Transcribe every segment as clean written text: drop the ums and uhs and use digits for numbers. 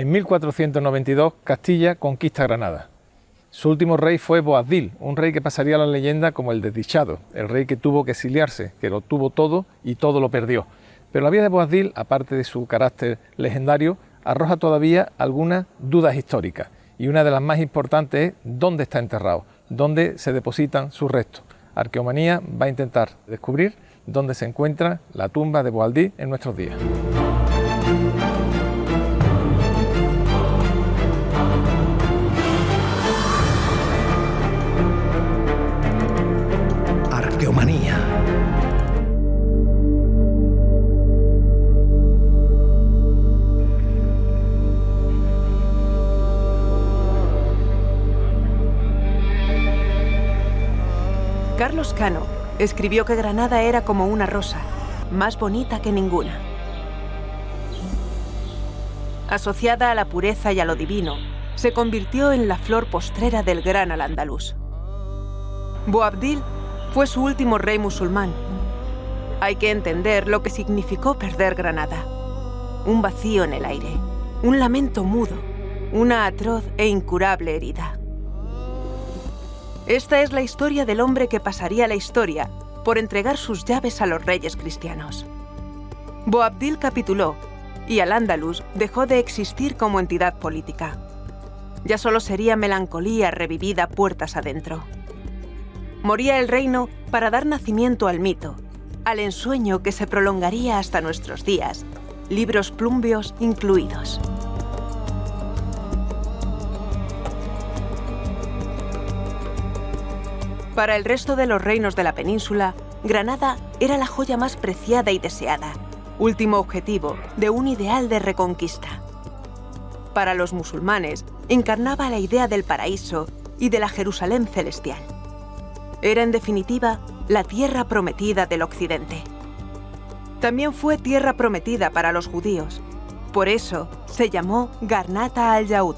En 1492, Castilla conquista Granada. Su último rey fue Boabdil, un rey que pasaría a la leyenda como el desdichado, el rey que tuvo que exiliarse, que lo tuvo todo y todo lo perdió. Pero la vida de Boabdil, aparte de su carácter legendario, arroja todavía algunas dudas históricas. Y una de las más importantes es dónde está enterrado, dónde se depositan sus restos. Arqueomanía va a intentar descubrir dónde se encuentra la tumba de Boabdil en nuestros días. Arqueomanía. Carlos Cano escribió que Granada era como una rosa, más bonita que ninguna. Asociada a la pureza y a lo divino, se convirtió en la flor postrera del gran al-Andalus. Boabdil fue su último rey musulmán. Hay que entender lo que significó perder Granada. Un vacío en el aire, un lamento mudo, una atroz e incurable herida. Esta es la historia del hombre que pasaría a la historia por entregar sus llaves a los reyes cristianos. Boabdil capituló y Al-Ándalus dejó de existir como entidad política. Ya solo sería melancolía revivida puertas adentro. Moría el reino para dar nacimiento al mito, al ensueño que se prolongaría hasta nuestros días, libros plumbios incluidos. Para el resto de los reinos de la península, Granada era la joya más preciada y deseada, último objetivo de un ideal de reconquista. Para los musulmanes, encarnaba la idea del paraíso y de la Jerusalén celestial. Era, en definitiva, la tierra prometida del occidente. También fue tierra prometida para los judíos. Por eso se llamó Garnata al-Yaud.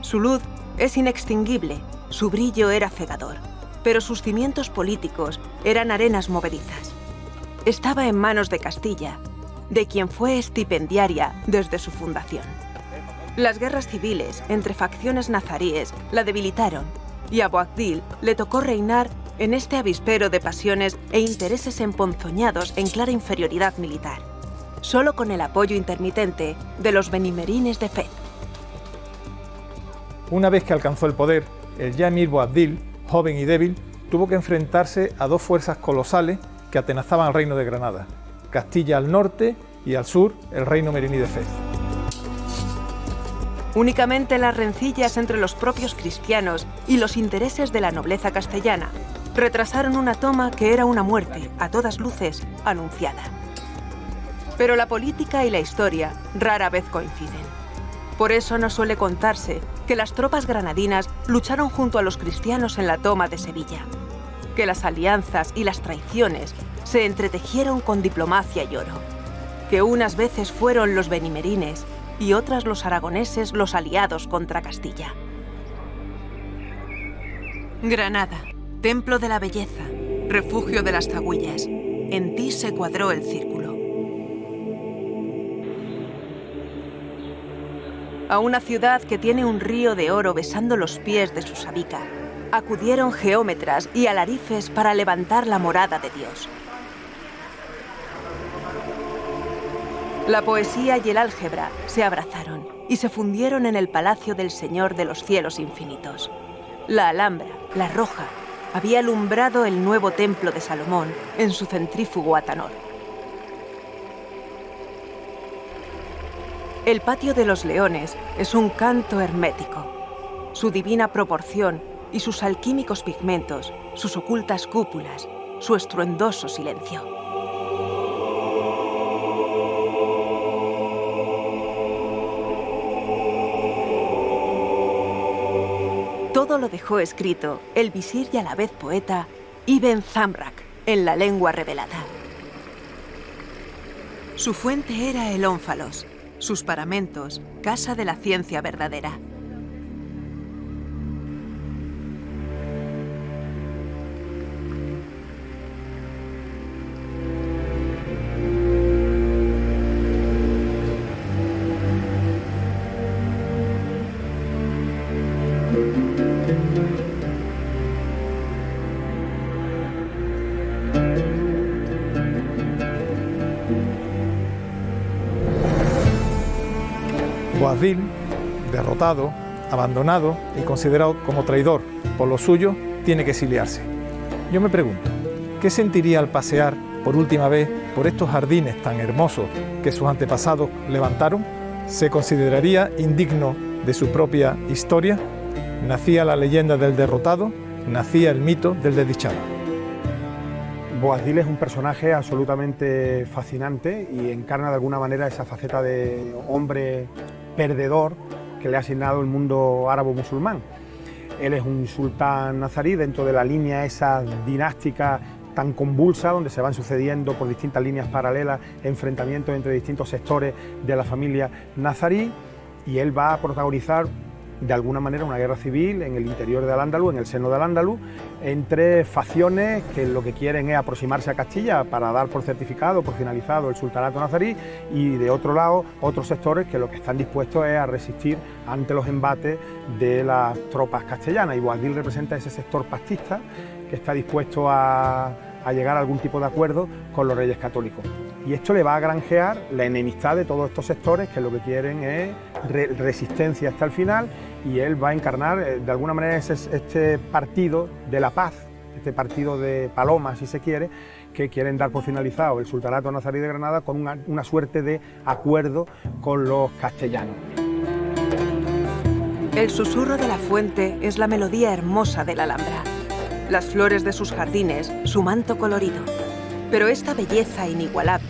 Su luz es inextinguible, su brillo era cegador, pero sus cimientos políticos eran arenas movedizas. Estaba en manos de Castilla, de quien fue estipendiaria desde su fundación. Las guerras civiles entre facciones nazaríes la debilitaron y a Boabdil le tocó reinar en este avispero de pasiones e intereses emponzoñados en clara inferioridad militar, solo con el apoyo intermitente de los benimerines de Fez. Una vez que alcanzó el poder, el ya emir Boabdil, joven y débil, tuvo que enfrentarse a dos fuerzas colosales que atenazaban al reino de Granada: Castilla al norte y al sur el reino merenide de Fez. Únicamente las rencillas entre los propios cristianos y los intereses de la nobleza castellana retrasaron una toma que era una muerte, a todas luces, anunciada. Pero la política y la historia rara vez coinciden. Por eso no suele contarse que las tropas granadinas lucharon junto a los cristianos en la toma de Sevilla, que las alianzas y las traiciones se entretejieron con diplomacia y oro, que unas veces fueron los benimerines y otras los aragoneses los aliados contra Castilla. Granada, templo de la belleza, refugio de las zagüillas, en ti se cuadró el círculo. A una ciudad que tiene un río de oro besando los pies de su sabica, acudieron geómetras y alarifes para levantar la morada de Dios. La poesía y el álgebra se abrazaron y se fundieron en el palacio del Señor de los cielos infinitos. La Alhambra, la Roja, había alumbrado el nuevo templo de Salomón en su centrífugo Atanor. El patio de los leones es un canto hermético. Su divina proporción y sus alquímicos pigmentos, sus ocultas cúpulas, su estruendoso silencio. Todo lo dejó escrito el visir y a la vez poeta Ibn Zamrak en la lengua revelada. Su fuente era el ónfalos, sus paramentos, casa de la ciencia verdadera. Boabdil, derrotado, abandonado y considerado como traidor por los suyos, tiene que exiliarse. Yo me pregunto, ¿qué sentiría al pasear por última vez por estos jardines tan hermosos que sus antepasados levantaron? ¿Se consideraría indigno de su propia historia? ¿Nacía la leyenda del derrotado? ¿Nacía el mito del desdichado? Boabdil es un personaje absolutamente fascinante y encarna de alguna manera esa faceta de hombre perdedor que le ha asignado el mundo árabo-musulmán. Él es un sultán nazarí dentro de la línea esa dinástica tan convulsa, donde se van sucediendo por distintas líneas paralelas enfrentamientos entre distintos sectores de la familia nazarí, y él va a protagonizar de alguna manera una guerra civil en el interior de Al-Ándalus, en el seno de Al-Ándalus, entre facciones que lo que quieren es aproximarse a Castilla para dar por certificado, por finalizado el sultanato nazarí, y de otro lado otros sectores que lo que están dispuestos es a resistir ante los embates de las tropas castellanas, y Boabdil representa ese sector pactista que está dispuesto a llegar a algún tipo de acuerdo con los reyes católicos. Y esto le va a granjear la enemistad de todos estos sectores que lo que quieren es resistencia hasta el final, y él va a encarnar de alguna manera este partido de la paz, este partido de palomas, si se quiere, que quieren dar por finalizado el sultanato nazarí de Granada con una suerte de acuerdo con los castellanos. El susurro de la fuente es la melodía hermosa de la Alhambra. Las flores de sus jardines, su manto colorido. Pero esta belleza inigualable,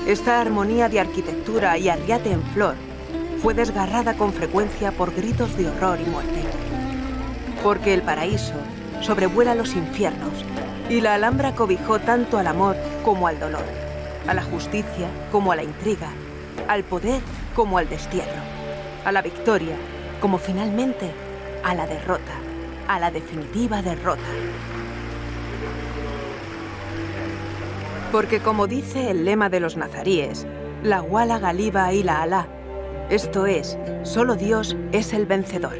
esta armonía de arquitectura y arriate en flor, fue desgarrada con frecuencia por gritos de horror y muerte. Porque el paraíso sobrevuela los infiernos, y la Alhambra cobijó tanto al amor como al dolor, a la justicia como a la intriga, al poder como al destierro, a la victoria como finalmente a la derrota, a la definitiva derrota. Porque como dice el lema de los nazaríes, la Wala Galiba y la Alá, esto es, solo Dios es el vencedor.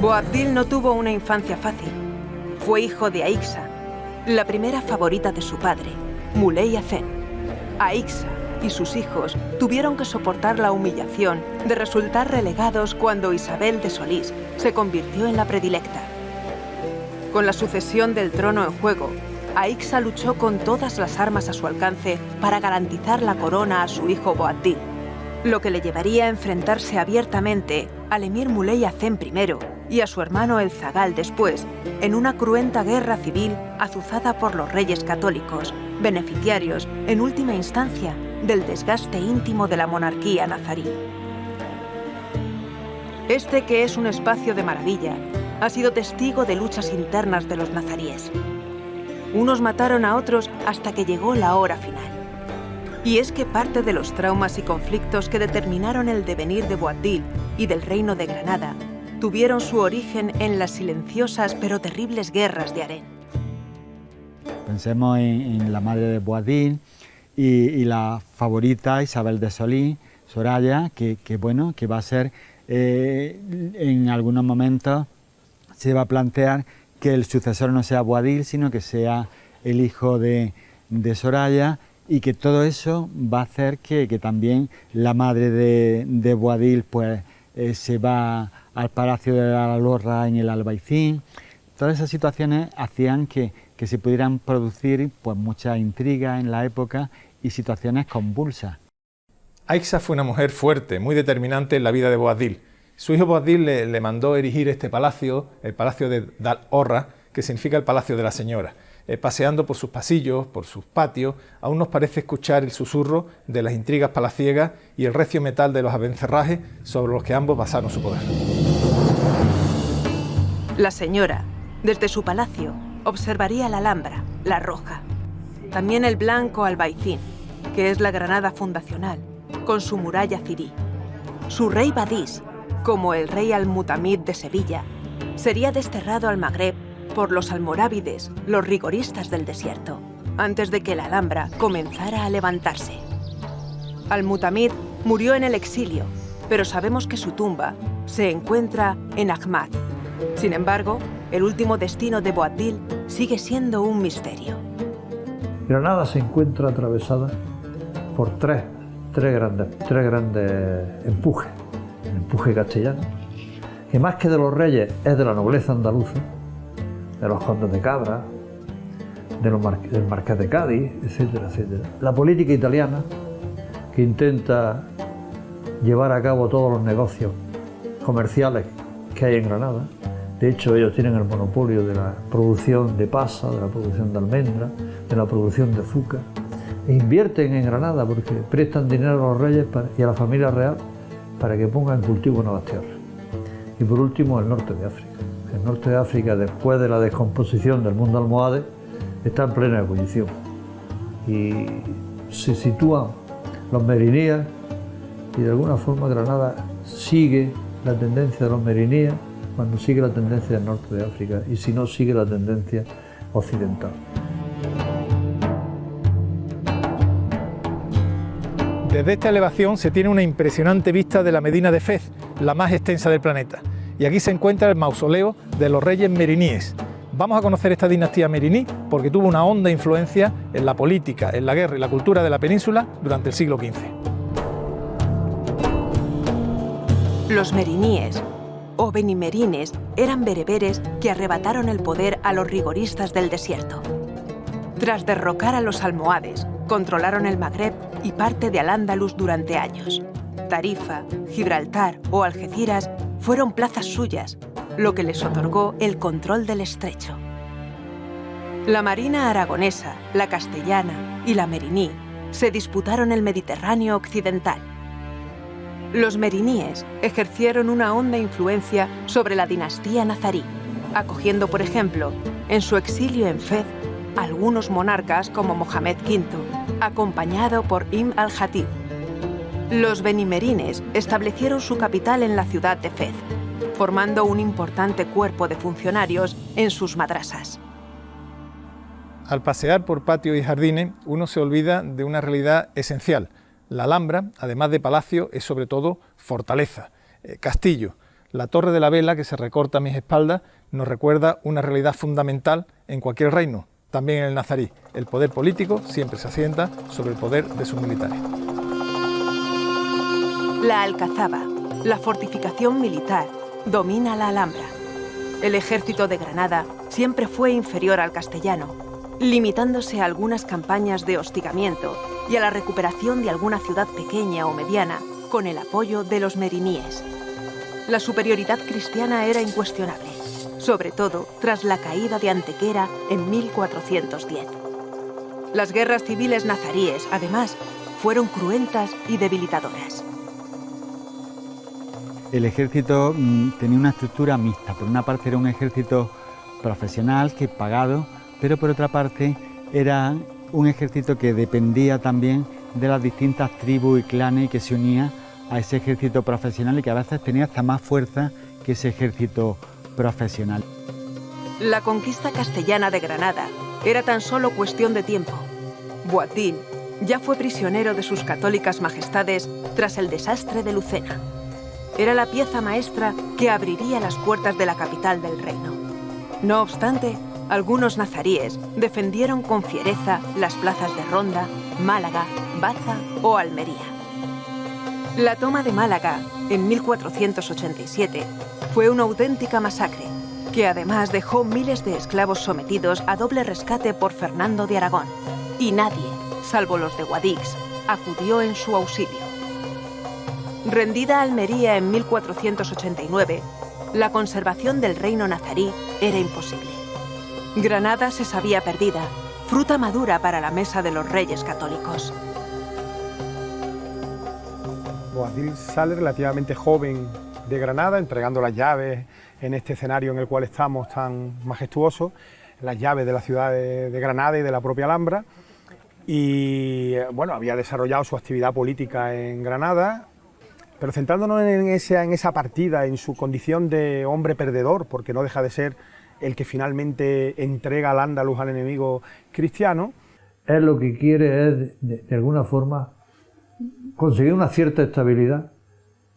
Boabdil no tuvo una infancia fácil. Fue hijo de Aixa, la primera favorita de su padre, Muley Hacén. Aixa y sus hijos tuvieron que soportar la humillación de resultar relegados cuando Isabel de Solís se convirtió en la predilecta. Con la sucesión del trono en juego, Aixa luchó con todas las armas a su alcance para garantizar la corona a su hijo Boabdil, lo que le llevaría a enfrentarse abiertamente al emir Muley Hacén I y a su hermano el Zagal después, en una cruenta guerra civil azuzada por los reyes católicos, beneficiarios, en última instancia, del desgaste íntimo de la monarquía nazarí. Este, que es un espacio de maravilla, ha sido testigo de luchas internas de los nazaríes. Unos mataron a otros hasta que llegó la hora final. Y es que parte de los traumas y conflictos que determinaron el devenir de Boabdil y del reino de Granada tuvieron su origen en las silenciosas pero terribles guerras de Harén. Pensemos en la madre de Boabdil y la favorita Isabel de Solís, Soraya, que va a ser en algunos momentos se va a plantear que el sucesor no sea Boabdil, sino que sea el hijo de Soraya, y que todo eso va a hacer que también la madre de Boabdil pues, se va al Palacio de la Alhorra en el Albaicín. Todas esas situaciones hacían que se pudieran producir pues, muchas intrigas en la época y situaciones convulsas. Aixa fue una mujer fuerte, muy determinante en la vida de Boabdil. Su hijo Boabdil le mandó erigir este palacio, el Palacio de Al-Horra, que significa el Palacio de la Señora. Paseando por sus pasillos, por sus patios, aún nos parece escuchar el susurro de las intrigas palaciegas y el recio metal de los abencerrajes sobre los que ambos basaron su poder. La señora, desde su palacio, observaría la Alhambra, la Roja, también el blanco Albaicín, que es la Granada fundacional, con su muralla cirí. Su rey Badís, como el rey Al-Mutamid de Sevilla, sería desterrado al Magreb por los almorávides, los rigoristas del desierto, antes de que la Alhambra comenzara a levantarse. Al-Mutamid murió en el exilio, pero sabemos que su tumba se encuentra en Ahmad. Sin embargo, el último destino de Boabdil sigue siendo un misterio. Granada se encuentra atravesada por tres grandes empujes. El empuje castellano, que más que de los reyes es de la nobleza andaluza, de los condes de Cabra, del marqués de Cádiz, etcétera, etcétera. La política italiana, que intenta llevar a cabo todos los negocios comerciales que hay en Granada. De hecho, ellos tienen el monopolio de la producción de pasa, de la producción de almendra, de la producción de azúcar. E invierten en Granada porque prestan dinero a los reyes y a la familia real para que pongan en cultivo nuevas tierras. Y por último, el norte de África. El norte de África, después de la descomposición del mundo almohade, está en plena ebullición. Y se sitúan los meriníes y de alguna forma Granada sigue la tendencia de los meriníes cuando sigue la tendencia del norte de África y si no sigue la tendencia occidental. Desde esta elevación se tiene una impresionante vista de la Medina de Fez, la más extensa del planeta. Y aquí se encuentra el mausoleo de los reyes meriníes. Vamos a conocer esta dinastía meriní porque tuvo una honda influencia en la política, en la guerra y la cultura de la península durante el siglo XV. Los meriníes, o benimerines, eran bereberes que arrebataron el poder a los rigoristas del desierto. Tras derrocar a los almohades, controlaron el Magreb y parte de Al-Ándalus durante años. Tarifa, Gibraltar o Algeciras fueron plazas suyas, lo que les otorgó el control del estrecho. La marina aragonesa, la castellana y la meriní se disputaron el Mediterráneo occidental. Los meriníes ejercieron una honda influencia sobre la dinastía nazarí, acogiendo, por ejemplo, en su exilio en Fez, algunos monarcas como Mohamed V, acompañado por Ibn al-Jatib. Los benimerines establecieron su capital en la ciudad de Fez, formando un importante cuerpo de funcionarios en sus madrasas. Al pasear por patios y jardines, uno se olvida de una realidad esencial. La Alhambra, además de palacio, es sobre todo fortaleza, castillo. La Torre de la Vela, que se recorta a mis espaldas, nos recuerda una realidad fundamental en cualquier reino, también en el nazarí. El poder político siempre se asienta sobre el poder de sus militares. La Alcazaba, la fortificación militar, domina la Alhambra. El ejército de Granada siempre fue inferior al castellano, limitándose a algunas campañas de hostigamiento y a la recuperación de alguna ciudad pequeña o mediana con el apoyo de los meriníes. La superioridad cristiana era incuestionable, sobre todo tras la caída de Antequera en 1410. Las guerras civiles nazaríes, además, fueron cruentas y debilitadoras. El ejército tenía una estructura mixta. Por una parte era un ejército profesional, que pagado, pero por otra parte era un ejército que dependía también de las distintas tribus y clanes que se unían a ese ejército profesional y que a veces tenía hasta más fuerza que ese ejército profesional. La conquista castellana de Granada era tan solo cuestión de tiempo. Boabdil ya fue prisionero de sus católicas majestades tras el desastre de Lucena. Era la pieza maestra que abriría las puertas de la capital del reino. No obstante, algunos nazaríes defendieron con fiereza las plazas de Ronda, Málaga, Baza o Almería. La toma de Málaga, en 1487, fue una auténtica masacre, que además dejó miles de esclavos sometidos a doble rescate por Fernando de Aragón, y nadie, salvo los de Guadix, acudió en su auxilio. Rendida Almería en 1489, la conservación del reino nazarí era imposible. Granada se sabía perdida, fruta madura para la mesa de los reyes católicos. Boabdil sale relativamente joven de Granada, entregando las llaves en este escenario en el cual estamos tan majestuoso, las llaves de la ciudad de Granada y de la propia Alhambra. Y bueno, había desarrollado su actividad política en Granada, pero centrándonos en esa partida, en su condición de hombre perdedor, porque no deja de ser el que finalmente entrega al Andalus al enemigo cristiano. Él lo que quiere es, de alguna forma, conseguir una cierta estabilidad,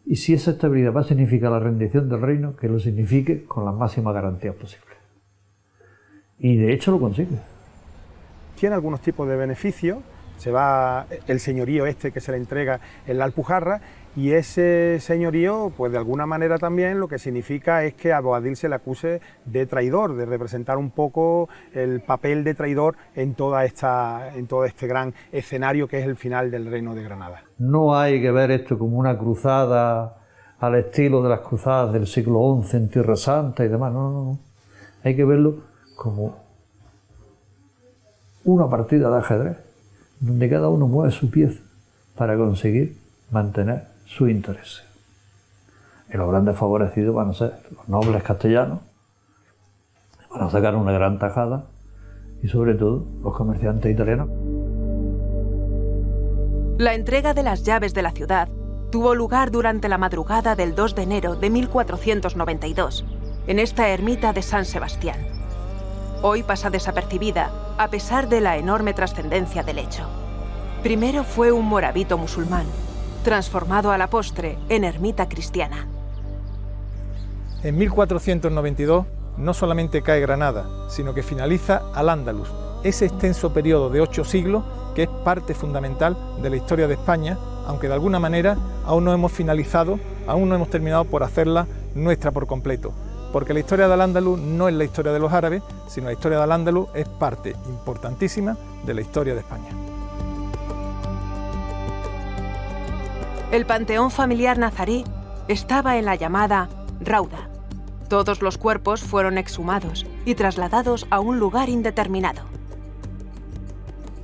y si esa estabilidad va a significar la rendición del reino, que lo signifique con las máximas garantías posibles. Y de hecho lo consigue. Tiene algunos tipos de beneficios, se va el señorío este que se le entrega en la Alpujarra, y ese señorío, pues de alguna manera también lo que significa es que a Boabdil se le acuse de traidor, de representar un poco el papel de traidor en todo este gran escenario que es el final del Reino de Granada. No hay que ver esto como una cruzada al estilo de las cruzadas del siglo XI en Tierra Santa y demás, no. Hay que verlo como una partida de ajedrez, donde cada uno mueve su pieza para conseguir mantener sus intereses. Y los grandes favorecidos van a ser los nobles castellanos, van a sacar una gran tajada, y sobre todo los comerciantes italianos. La entrega de las llaves de la ciudad tuvo lugar durante la madrugada del 2 de enero de 1492, en esta ermita de San Sebastián. Hoy pasa desapercibida, a pesar de la enorme trascendencia del hecho. Primero fue un morabito musulmán, transformado a la postre en ermita cristiana. En 1492 no solamente cae Granada, sino que finaliza Al-Ándalus, ese extenso periodo de 8 siglos que es parte fundamental de la historia de España, aunque de alguna manera aún no hemos terminado por hacerla nuestra por completo, porque la historia de Al-Ándalus no es la historia de los árabes, sino la historia de Al-Ándalus es parte importantísima de la historia de España. El panteón familiar nazarí estaba en la llamada Rauda. Todos los cuerpos fueron exhumados y trasladados a un lugar indeterminado.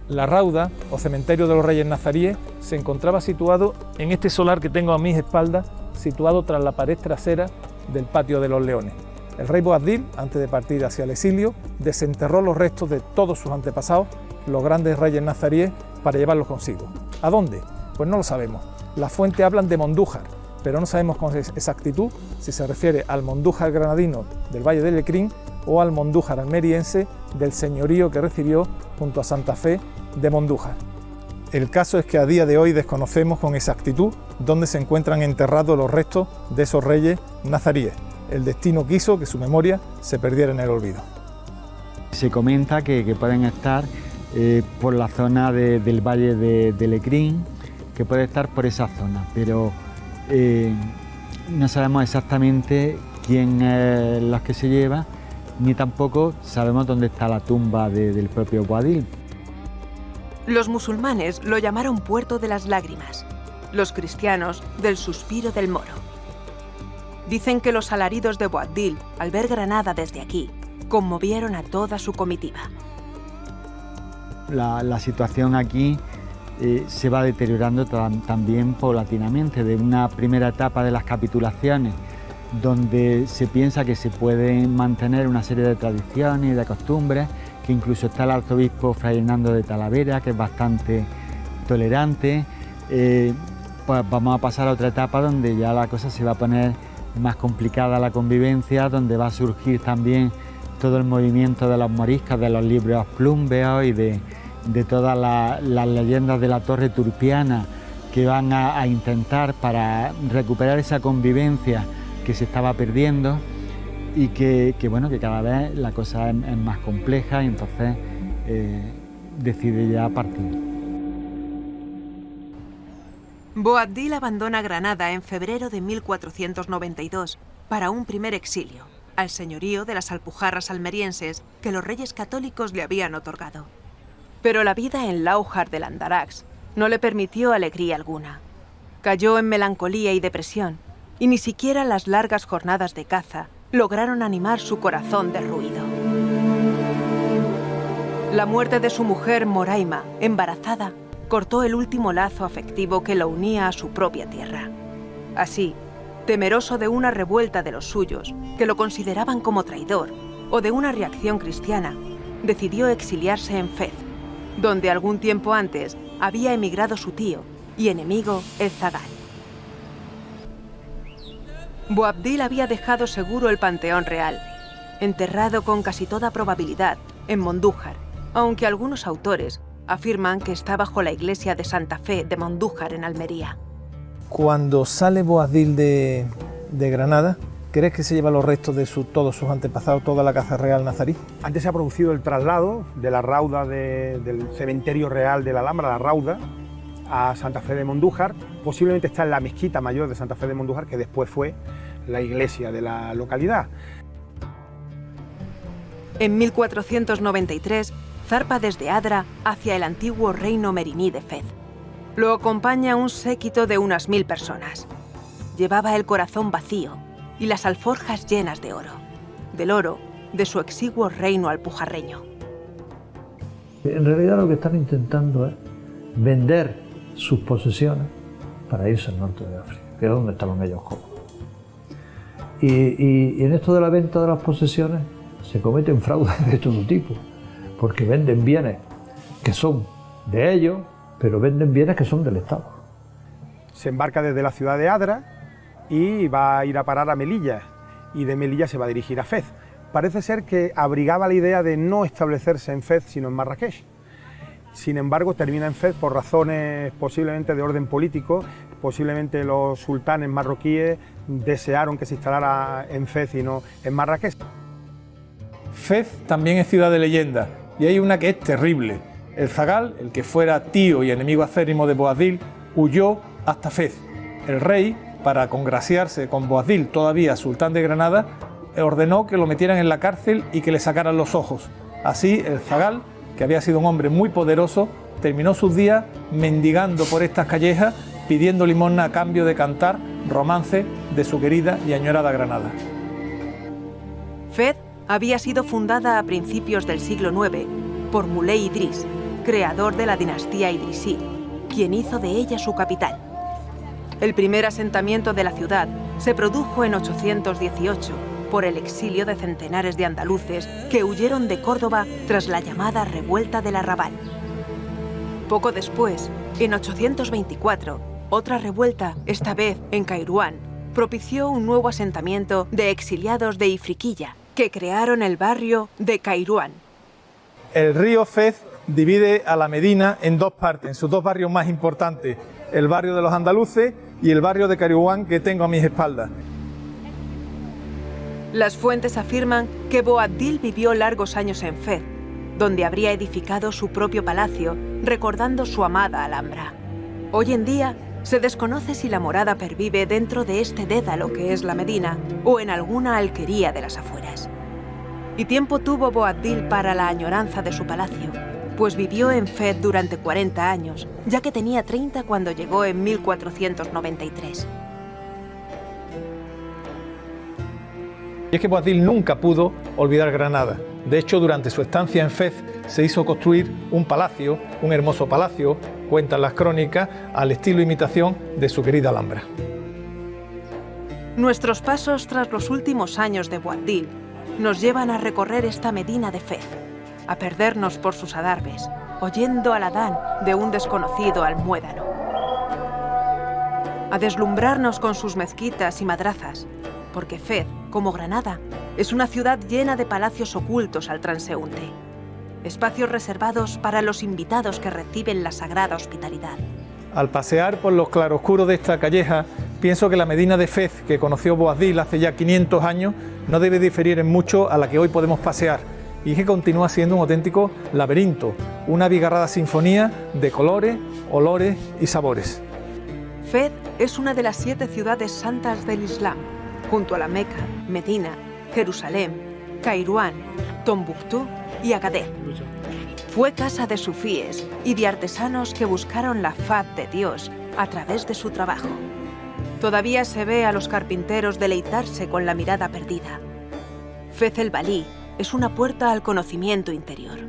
La Rauda, o cementerio de los reyes nazaríes, se encontraba situado en este solar que tengo a mis espaldas, situado tras la pared trasera del patio de los Leones. El rey Boabdil, antes de partir hacia el exilio, desenterró los restos de todos sus antepasados, los grandes reyes nazaríes, para llevarlos consigo. ¿A dónde? Pues no lo sabemos. Las fuentes hablan de Mondújar, pero no sabemos con exactitud si se refiere al Mondújar granadino del Valle del Lecrín o al Mondújar almeriense del señorío que recibió junto a Santa Fe de Mondújar. El caso es que a día de hoy desconocemos con exactitud dónde se encuentran enterrados los restos de esos reyes nazaríes. El destino quiso que su memoria se perdiera en el olvido. Se comenta que pueden estar por la zona del Valle de Lecrín, que puede estar por esa zona, pero no sabemos exactamente quién es los que se lleva, ni tampoco sabemos dónde está la tumba del propio Boabdil. Los musulmanes lo llamaron Puerto de las Lágrimas, los cristianos del Suspiro del Moro. Dicen que los alaridos de Boabdil, al ver Granada desde aquí, conmovieron a toda su comitiva. La situación aquí se va deteriorando también paulatinamente, de una primera etapa de las capitulaciones, donde se piensa que se pueden mantener una serie de tradiciones y de costumbres, que incluso está el arzobispo Fray Hernando de Talavera, que es bastante tolerante. Pues vamos a pasar a otra etapa donde ya la cosa se va a poner más complicada, la convivencia, donde va a surgir también todo el movimiento de los moriscos, de los libros plumbeos y de todas las leyendas de la Torre Turpiana, que van a intentar para recuperar esa convivencia que se estaba perdiendo, y que cada vez la cosa es más compleja, y entonces decide ya partir. Boabdil abandona Granada en febrero de 1492 para un primer exilio, al señorío de las Alpujarras almerienses que los reyes católicos le habían otorgado. Pero la vida en Láujar del Andarax no le permitió alegría alguna. Cayó en melancolía y depresión, y ni siquiera las largas jornadas de caza lograron animar su corazón derruido. La muerte de su mujer Moraima, embarazada, cortó el último lazo afectivo que lo unía a su propia tierra. Así, temeroso de una revuelta de los suyos, que lo consideraban como traidor, o de una reacción cristiana, decidió exiliarse en Fez, donde algún tiempo antes había emigrado su tío y enemigo el Zagal. Boabdil había dejado seguro el panteón real, enterrado con casi toda probabilidad en Mondújar, aunque algunos autores afirman que está bajo la iglesia de Santa Fe de Mondújar en Almería. Cuando sale Boabdil de Granada, ¿Crees que se llevan los restos de todos sus antepasados, toda la casa real nazarí? Antes se ha producido el traslado de la rauda del cementerio real de la Alhambra, la rauda, a Santa Fe de Mondújar. Posiblemente está en la mezquita mayor de Santa Fe de Mondújar, que después fue la iglesia de la localidad. En 1493 zarpa desde Adra hacia el antiguo reino meriní de Fez. Lo acompaña un séquito de unas 1000 personas. Llevaba el corazón vacío y las alforjas llenas de oro, del oro de su exiguo reino alpujarreño. En realidad lo que están intentando es vender sus posesiones para irse al norte de África, que es donde estaban ellos cómodos. Y en esto de la venta de las posesiones se cometen fraudes de todo tipo, porque venden bienes que son de ellos, pero venden bienes que son del Estado. Se embarca desde la ciudad de Adra y va a ir a parar a Melilla, y de Melilla se va a dirigir a Fez. Parece ser que abrigaba la idea de no establecerse en Fez, sino en Marrakech. Sin embargo, termina en Fez por razones posiblemente de orden político. Posiblemente los sultanes marroquíes desearon que se instalara en Fez y no en Marrakech. Fez también es ciudad de leyenda, y hay una que es terrible. El zagal, el que fuera tío y enemigo acérrimo de Boabdil, huyó hasta Fez. El rey, para congraciarse con Boabdil, todavía sultán de Granada, ordenó que lo metieran en la cárcel y que le sacaran los ojos. Así, el zagal, que había sido un hombre muy poderoso, terminó sus días mendigando por estas callejas, pidiendo limosna a cambio de cantar romances de su querida y añorada Granada. Fez había sido fundada a principios del siglo IX por Muley Idris, creador de la dinastía idrisí, quien hizo de ella su capital. El primer asentamiento de la ciudad se produjo en 818 por el exilio de centenares de andaluces que huyeron de Córdoba tras la llamada Revuelta del Arrabal. Poco después, en 824, otra revuelta, esta vez en Kairouán, propició un nuevo asentamiento de exiliados de Ifriquilla, que crearon el barrio de Kairouán. El río Fez divide a la Medina en dos partes, en sus dos barrios más importantes, el barrio de los andaluces y el barrio de Kairouán, que tengo a mis espaldas. Las fuentes afirman que Boabdil vivió largos años en Fez, donde habría edificado su propio palacio, recordando su amada Alhambra. Hoy en día, se desconoce si la morada pervive dentro de este dédalo que es la Medina o en alguna alquería de las afueras. Y tiempo tuvo Boabdil para la añoranza de su palacio, pues vivió en Fez durante 40 años, ya que tenía 30 cuando llegó en 1493. Y es que Boabdil nunca pudo olvidar Granada. De hecho, durante su estancia en Fez se hizo construir un palacio, un hermoso palacio, cuentan las crónicas, al estilo imitación de su querida Alhambra. Nuestros pasos tras los últimos años de Boabdil nos llevan a recorrer esta Medina de Fez, a perdernos por sus adarves, oyendo al adán de un desconocido almuédano, a deslumbrarnos con sus mezquitas y madrazas, porque Fez, como Granada, es una ciudad llena de palacios ocultos al transeúnte, espacios reservados para los invitados que reciben la sagrada hospitalidad. Al pasear por los claroscuros de esta calleja, pienso que la Medina de Fez que conoció Boabdil hace ya 500 años no debe diferir en mucho a la que hoy podemos pasear, y es que continúa siendo un auténtico laberinto, una abigarrada sinfonía de colores, olores y sabores. Fez es una de las 7 ciudades santas del Islam, junto a la Meca, Medina, Jerusalén, Kairouán, Tombuctú y Agadir. Fue casa de sufíes y de artesanos que buscaron la faz de Dios a través de su trabajo. Todavía se ve a los carpinteros deleitarse con la mirada perdida. Fez el Balí es una puerta al conocimiento interior.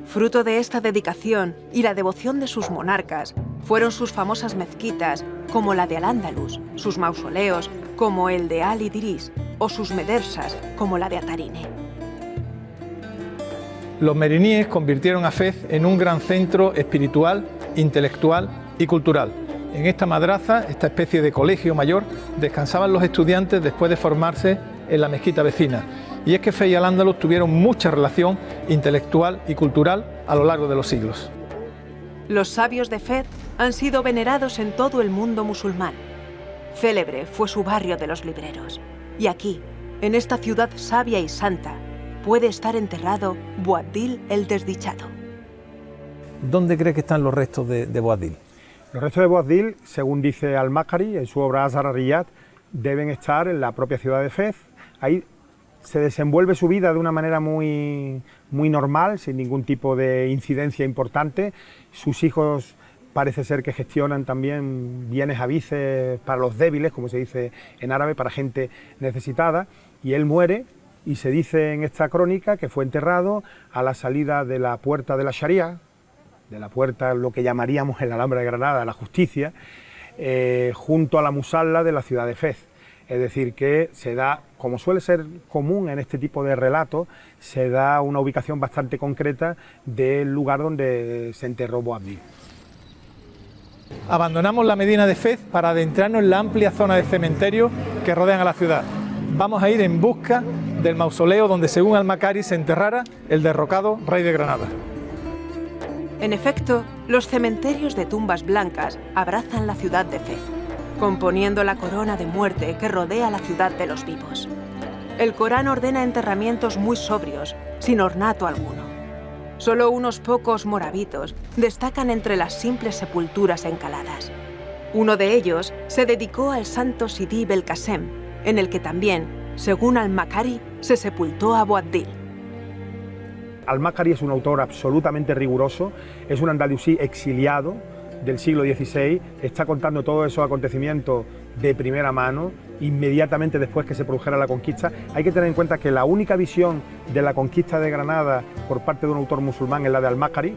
Fruto de esta dedicación y la devoción de sus monarcas fueron sus famosas mezquitas, como la de Al-Ándalus, sus mausoleos, como el de Al-Idris, o sus medersas, como la de Atarine. Los meriníes convirtieron a Fez en un gran centro espiritual, intelectual y cultural. En esta madraza, esta especie de colegio mayor, descansaban los estudiantes después de formarse en la mezquita vecina. Y es que Fez y Al-Ándalus tuvieron mucha relación intelectual y cultural a lo largo de los siglos. Los sabios de Fez han sido venerados en todo el mundo musulmán. Célebre fue su barrio de los libreros. Y aquí, en esta ciudad sabia y santa, puede estar enterrado Boabdil el Desdichado. ¿Dónde cree que están los restos de Boabdil? Los restos de Boabdil, según dice Al-Makari en su obra Azhar al-Riyad, deben estar en la propia ciudad de Fez. Ahí se desenvuelve su vida de una manera muy normal, sin ningún tipo de incidencia importante. Sus hijos parece ser que gestionan también bienes avices para los débiles, como se dice en árabe, para gente necesitada, y él muere, y se dice en esta crónica que fue enterrado a la salida de la puerta de la Sharia, de la puerta, lo que llamaríamos en la Alhambra de Granada, la justicia, junto a la musalla de la ciudad de Fez. Es decir, que se da, como suele ser común en este tipo de relatos, se da una ubicación bastante concreta del lugar donde se enterró Boabdil. Abandonamos la Medina de Fez para adentrarnos en la amplia zona de cementerios que rodean a la ciudad. Vamos a ir en busca del mausoleo donde, según Al-Makari, se enterrara el derrocado rey de Granada. En efecto, los cementerios de tumbas blancas abrazan la ciudad de Fez, componiendo la corona de muerte que rodea la ciudad de los vivos. El Corán ordena enterramientos muy sobrios, sin ornato alguno. Solo unos pocos moravitos destacan entre las simples sepulturas encaladas. Uno de ellos se dedicó al santo Sidi Belkacem, en el que también, según Al-Makari, se sepultó a Boabdil. Al-Makari es un autor absolutamente riguroso, es un andalusí exiliado del siglo XVI, está contando todos esos acontecimientos de primera mano, inmediatamente después que se produjera la conquista. Hay que tener en cuenta que la única visión de la conquista de Granada por parte de un autor musulmán es la de Al-Makari.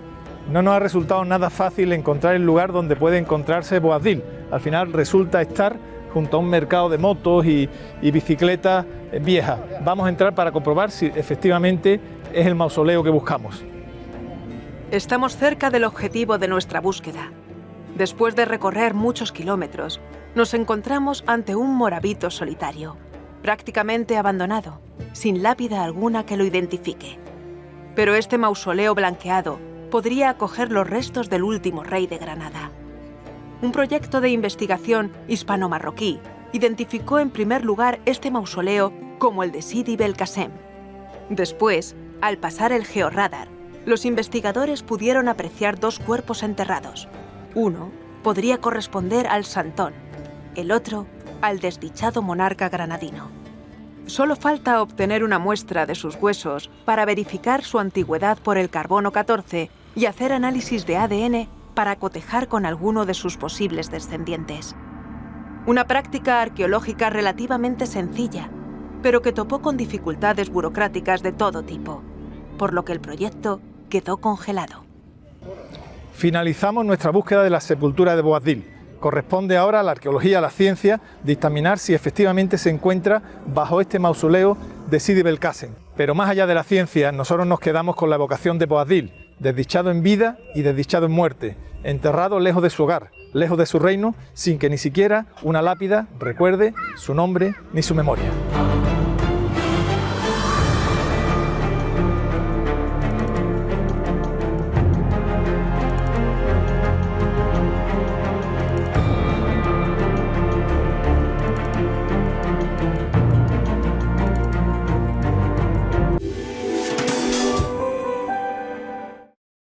No nos ha resultado nada fácil encontrar el lugar donde puede encontrarse Boabdil. Al final resulta estar junto a un mercado de motos y bicicletas viejas. Vamos a entrar para comprobar si efectivamente es el mausoleo que buscamos. Estamos cerca del objetivo de nuestra búsqueda. Después de recorrer muchos kilómetros, nos encontramos ante un morabito solitario, prácticamente abandonado, sin lápida alguna que lo identifique. Pero este mausoleo blanqueado podría acoger los restos del último rey de Granada. Un proyecto de investigación hispano-marroquí identificó en primer lugar este mausoleo como el de Sidi Belkacem. Después, al pasar el georradar, los investigadores pudieron apreciar dos cuerpos enterrados. Uno podría corresponder al Santón, el otro al desdichado monarca granadino. Solo falta obtener una muestra de sus huesos para verificar su antigüedad por el carbono 14 y hacer análisis de ADN para cotejar con alguno de sus posibles descendientes. Una práctica arqueológica relativamente sencilla, pero que topó con dificultades burocráticas de todo tipo, por lo que el proyecto quedó congelado. Finalizamos nuestra búsqueda de la sepultura de Boabdil. Corresponde ahora a la arqueología y a la ciencia dictaminar si efectivamente se encuentra bajo este mausoleo de Sidi Belkacem. Pero más allá de la ciencia, nosotros nos quedamos con la evocación de Boabdil, desdichado en vida y desdichado en muerte, enterrado lejos de su hogar, lejos de su reino, sin que ni siquiera una lápida recuerde su nombre ni su memoria.